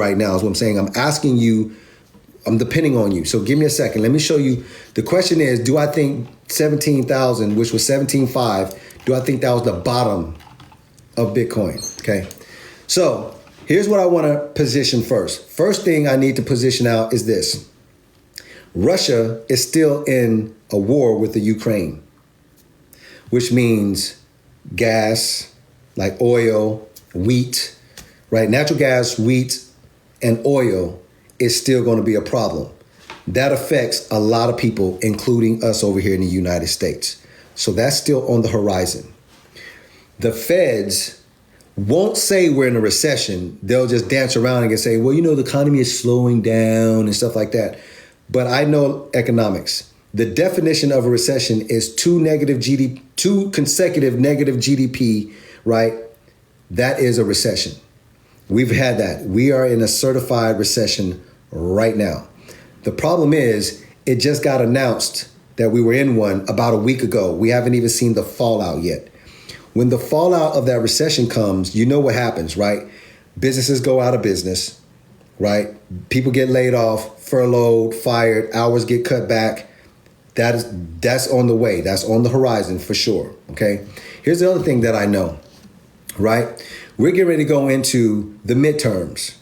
right now is what I'm saying. I'm asking you, I'm depending on you. So give me a second. Let me show you. The question is, do I think 17,000, which was 17.5, do I think that was the bottom of Bitcoin? Okay. So here's what I want to position first. First thing I need to position out is this. Russia is still in a war with the Ukraine, which means gas, like oil, wheat, right? Natural gas, wheat, and oil is still going to be a problem. That affects a lot of people, including us over here in the United States. So that's still on the horizon. The feds won't say we're in a recession. They'll just dance around and say, well, you know, the economy is slowing down and stuff like that. But I know economics. The definition of a recession is two consecutive negative GDP, right? That is a recession. We've had that. We are in a certified recession right now. The problem is it just got announced that we were in one about a week ago. We haven't even seen the fallout yet. When the fallout of that recession comes, you know what happens, right? Businesses go out of business, right? People get laid off, furloughed, fired, hours get cut back. That's on the way. That's on the horizon for sure, okay? Here's the other thing that I know, right? We're getting ready to go into the midterms.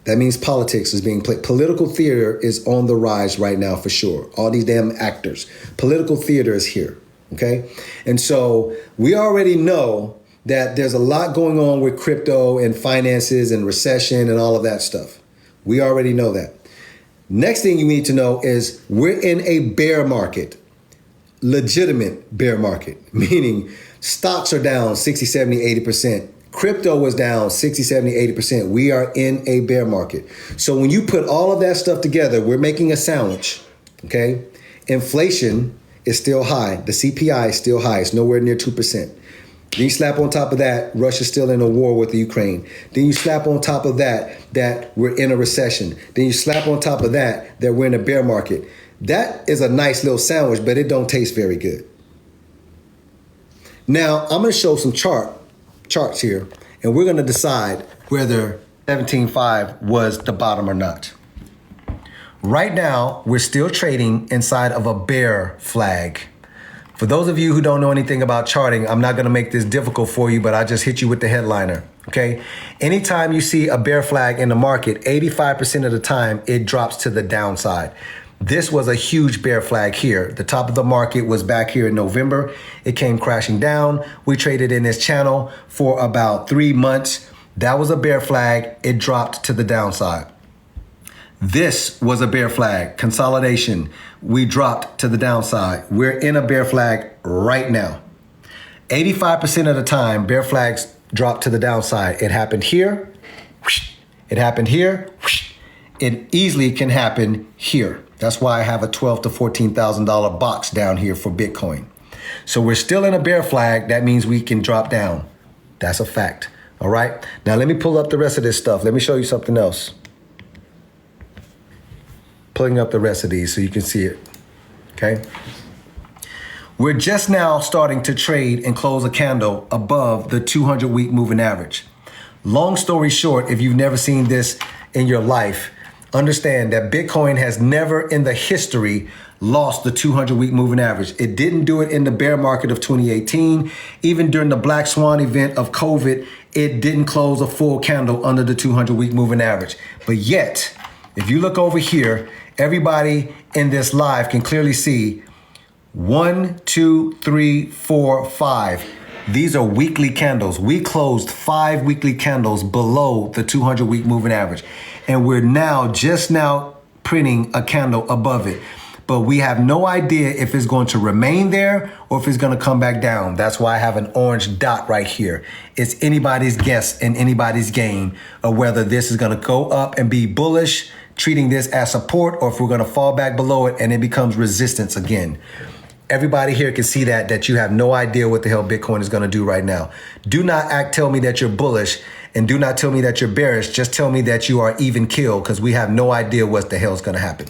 That means politics is being played. Political theater is on the rise right now for sure. All these damn actors. Political theater is here, okay? And so we already know that there's a lot going on with crypto and finances and recession and all of that stuff. We already know that. Next thing you need to know is we're in a bear market, legitimate bear market, meaning stocks are down 60, 70, 80%. Crypto was down 60, 70, 80%. We are in a bear market. So when you put all of that stuff together, we're making a sandwich, okay? Inflation is still high. The CPI is still high. It's nowhere near 2%. Then you slap on top of that, Russia's still in a war with the Ukraine. Then you slap on top of that we're in a recession. Then you slap on top of that we're in a bear market. That is a nice little sandwich, but it don't taste very good. Now, I'm going to show some charts here, and we're going to decide whether 17.5 was the bottom or not. Right now, we're still trading inside of a bear flag. For those of you who don't know anything about charting, I'm not going to make this difficult for you, but I just hit you with the headliner, okay? Anytime you see a bear flag in the market, 85% of the time, it drops to the downside. This was a huge bear flag here. The top of the market was back here in November. It came crashing down. We traded in this channel for about 3 months. That was a bear flag. It dropped to the downside. This was a bear flag, consolidation. We dropped to the downside. We're in a bear flag right now. 85% of the time, bear flags drop to the downside. It happened here. It happened here. It easily can happen here. That's why I have a $12,000 to $14,000 box down here for Bitcoin. So we're still in a bear flag. That means we can drop down. That's a fact. All right. Now let me pull up the rest of this stuff. Let me show you something else. Pulling up the rest of these so you can see it. Okay. We're just now starting to trade and close a candle above the 200-week moving average. Long story short, if you've never seen this in your life, understand that Bitcoin has never in the history lost the 200-week moving average. It didn't do it in the bear market of 2018. Even during the Black Swan event of COVID, it didn't close a full candle under the 200-week moving average. But yet, if you look over here, everybody in this live can clearly see 1, 2, 3, 4, 5. These are weekly candles. We closed 5 weekly candles below the 200-week moving average. And we're just now printing a candle above it. But we have no idea if it's going to remain there or if it's going to come back down. That's why I have an orange dot right here. It's anybody's guess and anybody's game of whether this is going to go up and be bullish, treating this as support, or if we're going to fall back below it and it becomes resistance again. Everybody here can see that you have no idea what the hell Bitcoin is going to do right now. Do not tell me that you're bullish, and do not tell me that you're bearish. Just tell me that you are even killed, because we have no idea what the hell is going to happen.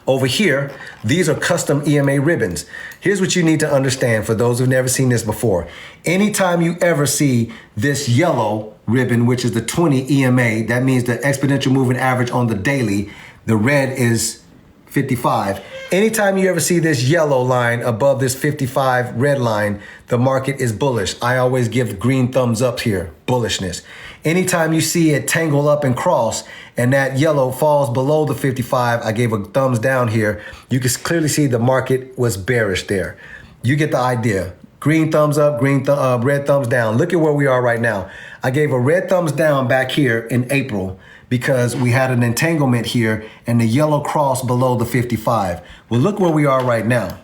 Over here, these are custom EMA ribbons. Here's what you need to understand for those who've never seen this before. Anytime you ever see this yellow ribbon, which is the 20 EMA, that means the exponential moving average on the daily, the red is 55. Anytime you ever see this yellow line above this 55 red line, the market is bullish. I always give green thumbs up here, bullishness. Anytime you see it tangle up and cross and that yellow falls below the 55, I gave a thumbs down here. You can clearly see the market was bearish there. You get the idea. Green thumbs up, red thumbs down. Look at where we are right now. I gave a red thumbs down back here in April because we had an entanglement here and the yellow cross below the 55. Well, look where we are right now.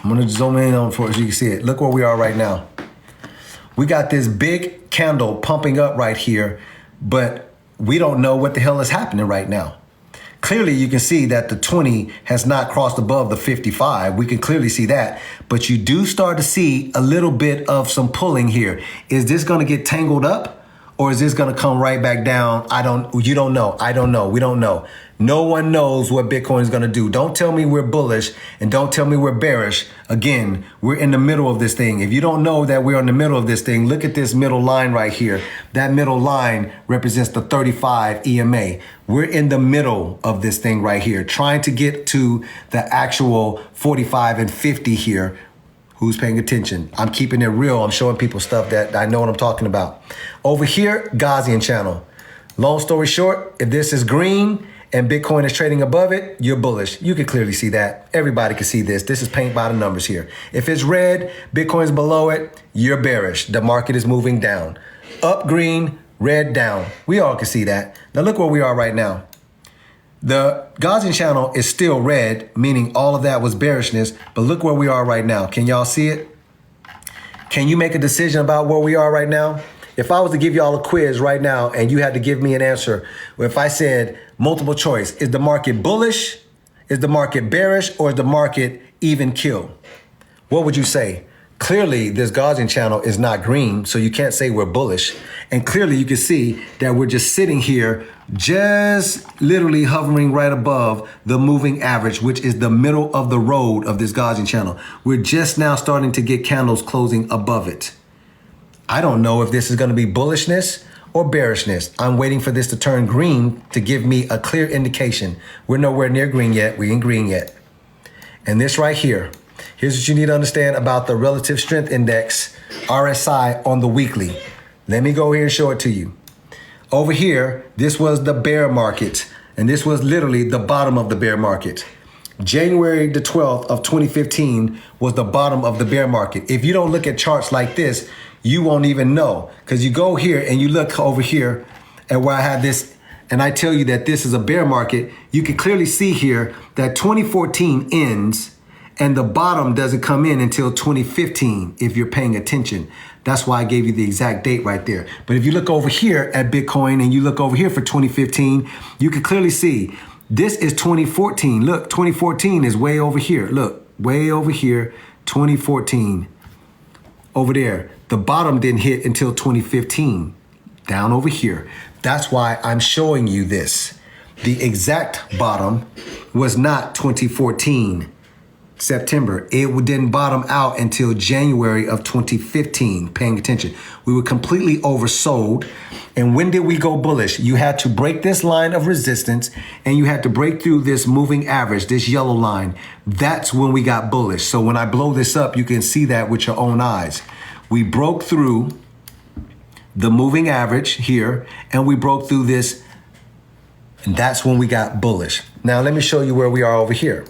I'm gonna zoom in on for so you can see it. Look where we are right now. We got this big candle pumping up right here, but we don't know what the hell is happening right now. Clearly, you can see that the 20 has not crossed above the 55. We can clearly see that, but you do start to see a little bit of some pulling here. Is this gonna get tangled up? Or is this gonna come right back down? You don't know. I don't know. We don't know. No one knows what Bitcoin is gonna do. Don't tell me we're bullish and don't tell me we're bearish. Again, we're in the middle of this thing. If you don't know that we're in the middle of this thing, look at this middle line right here. That middle line represents the 35 EMA. We're in the middle of this thing right here, trying to get to the actual 45 and 50 here. Who's paying attention? I'm keeping it real. I'm showing people stuff that I know what I'm talking about. Over here, Gaussian channel. Long story short, if this is green and Bitcoin is trading above it, you're bullish. You can clearly see that. Everybody can see this. This is paint by the numbers here. If it's red, Bitcoin's below it, you're bearish. The market is moving down. Up green, red down. We all can see that. Now look where we are right now. The Gaussian channel is still red, meaning all of that was bearishness, but look where we are right now. Can y'all see it? Can you make a decision about where we are right now? If I was to give y'all a quiz right now and you had to give me an answer, if I said multiple choice, is the market bullish, is the market bearish, or is the market even kill? What would you say? Clearly, this Gaussian channel is not green, so you can't say we're bullish. And clearly, you can see that we're just sitting here, just literally hovering right above the moving average, which is the middle of the road of this Gaussian channel. We're just now starting to get candles closing above it. I don't know if this is going to be bullishness or bearishness. I'm waiting for this to turn green to give me a clear indication. We're nowhere near green yet. We ain't green yet. And this right here. Here's what you need to understand about the Relative Strength Index, RSI, on the weekly. Let me go here and show it to you. Over here, this was the bear market, and this was literally the bottom of the bear market. January the 12th of 2015 was the bottom of the bear market. If you don't look at charts like this, you won't even know, because you go here and you look over here at where I have this, and I tell you that this is a bear market. You can clearly see here that 2014 ends and the bottom doesn't come in until 2015 if you're paying attention. That's why I gave you the exact date right there. But if you look over here at Bitcoin and you look over here for 2015, you can clearly see this is 2014. Look, 2014 is way over here. Look, way over here, 2014. Over there, the bottom didn't hit until 2015, down over here. That's why I'm showing you this. The exact bottom was not 2014. September. It didn't bottom out until January of 2015. Paying attention. We were completely oversold. And when did we go bullish? You had to break this line of resistance and you had to break through this moving average, this yellow line. That's when we got bullish. So when I blow this up, you can see that with your own eyes. We broke through the moving average here and we broke through this. And that's when we got bullish. Now let me show you where we are over here.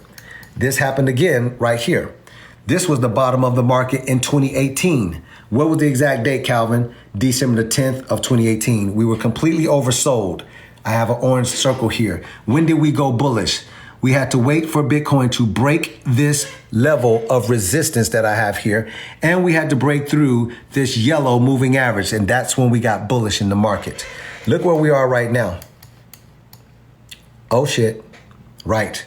This happened again right here. This was the bottom of the market in 2018. What was the exact date, Calvin? December the 10th of 2018. We were completely oversold. I have an orange circle here. When did we go bullish? We had to wait for Bitcoin to break this level of resistance that I have here. And we had to break through this yellow moving average. And that's when we got bullish in the market. Look where we are right now. Oh shit, right.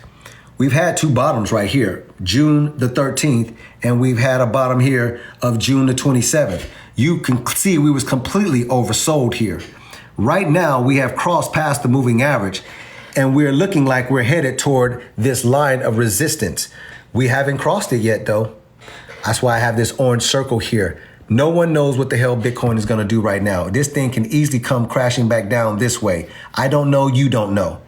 We've had two bottoms right here, June the 13th, and we've had a bottom here of June the 27th. You can see we was completely oversold here. Right now, we have crossed past the moving average, And we're looking like we're headed toward this line of resistance. We haven't crossed it yet, though. That's why I have this orange circle here. No one knows what the hell Bitcoin is going to do right now. This thing can easily come crashing back down this way. I don't know. You don't know.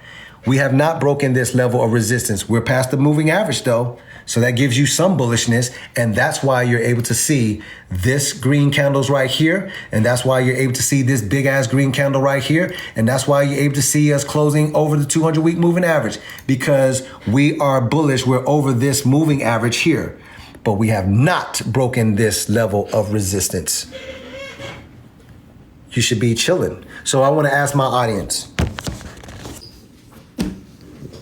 We have not broken this level of resistance. We're past the moving average, though. So that gives you some bullishness. And that's why you're able to see this green candles right here. And that's why you're able to see this big ass green candle right here. And that's why you're able to see us closing over the 200-week moving average, because we are bullish. We're over this moving average here. But we have not broken this level of resistance. You should be chilling. So I want to ask my audience,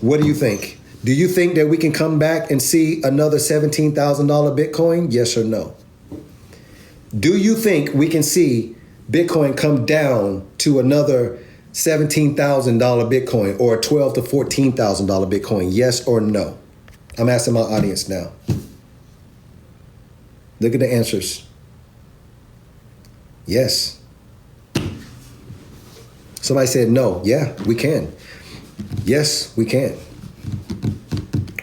what do you think? Do you think that we can come back and see another $17,000 Bitcoin? Yes or no? Do you think we can see Bitcoin come down to another $17,000 Bitcoin or $12,000 to $14,000 Bitcoin? Yes or no? I'm asking my audience now. Look at the answers. Yes. Somebody said no. Yeah, we can. Yes, we can.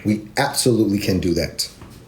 We absolutely can do that.